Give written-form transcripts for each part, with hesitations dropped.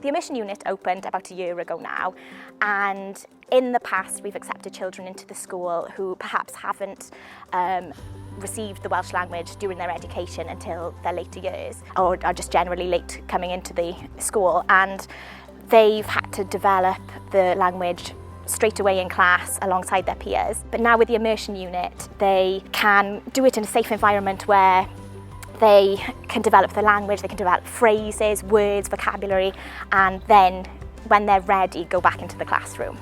The Immersion Unit opened about a year ago now, and in the past we've accepted children into the school who perhaps haven't received the Welsh language during their education until their later years, or are just generally late coming into the school, and they've had to develop the language straight away in class alongside their peers. But now with the Immersion Unit, they can do it in a safe environment where they can develop the language, they can develop phrases, words, vocabulary, and then when they're ready, go back into the classroom.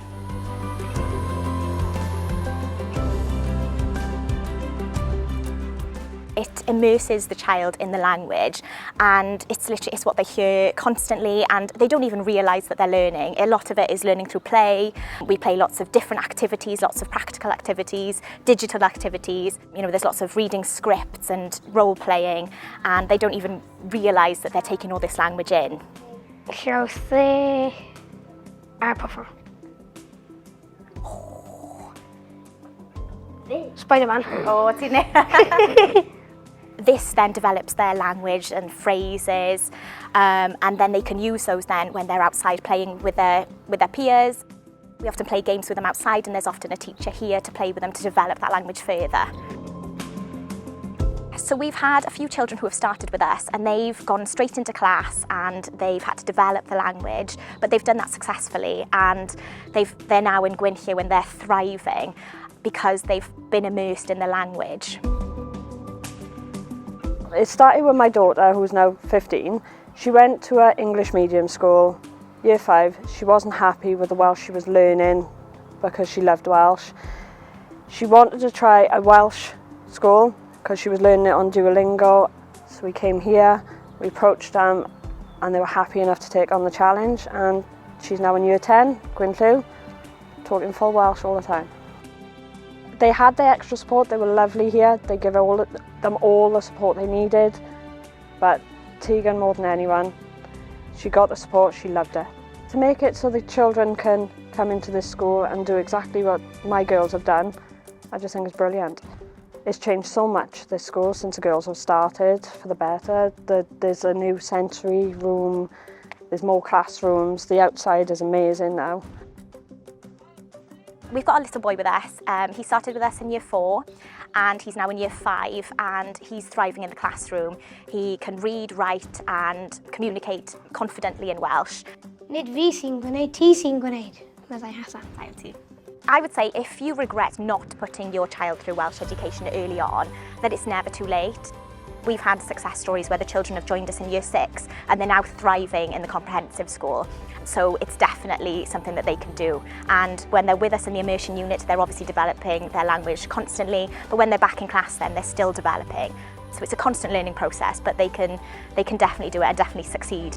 It immerses the child in the language, and it's what they hear constantly, and they don't even realise that they're learning. A lot of it is learning through play. We play lots of different activities, lots of practical activities, digital activities. You know, there's lots of reading scripts and role playing, and they don't even realise that they're taking all this language in. Spider-Man. Oh, what's his name? This then develops their language and phrases, and then they can use those then when they're outside playing with their peers. We often play games with them outside, and there's often a teacher here to play with them to develop that language further. So we've had a few children who have started with us, and they've gone straight into class and they've had to develop the language, but they've done that successfully, and they're now in Gwent here and they're thriving because they've been immersed in the language. It started with my daughter, who's now 15. She went to an English medium school, year 5. She wasn't happy with the Welsh she was learning because she loved Welsh. She wanted to try a Welsh school because she was learning it on Duolingo. So we came here, we approached them, and they were happy enough to take on the challenge, and she's now in year 10, Gwent, talking full Welsh all the time. They had their extra support, they were lovely here, they give them all the support they needed, but Tegan, more than anyone, she got the support, she loved it. To make it so the children can come into this school and do exactly what my girls have done, I just think it's brilliant. It's changed so much, this school, since the girls have started, for the better. There's a new sensory room, there's more classrooms, the outside is amazing now. We've got a little boy with us. He started with us in year 4 and he's now in year 5, and he's thriving in the classroom. He can read, write and communicate confidently in Welsh. Nid fi sy'n gwneud, ti sy'n gwneud, meddai Hassan. I would say if you regret not putting your child through Welsh education early on, that it's never too late. We've had success stories where the children have joined us in year 6 and they're now thriving in the comprehensive school. So it's definitely something that they can do. And when they're with us in the Immersion Unit, they're obviously developing their language constantly, but when they're back in class then they're still developing. So it's a constant learning process, but they can definitely do it and definitely succeed.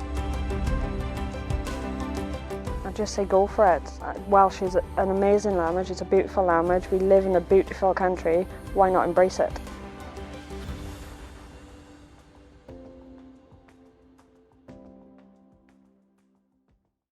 I'd just say go for it. Welsh is an amazing language, it's a beautiful language, we live in a beautiful country, why not embrace it?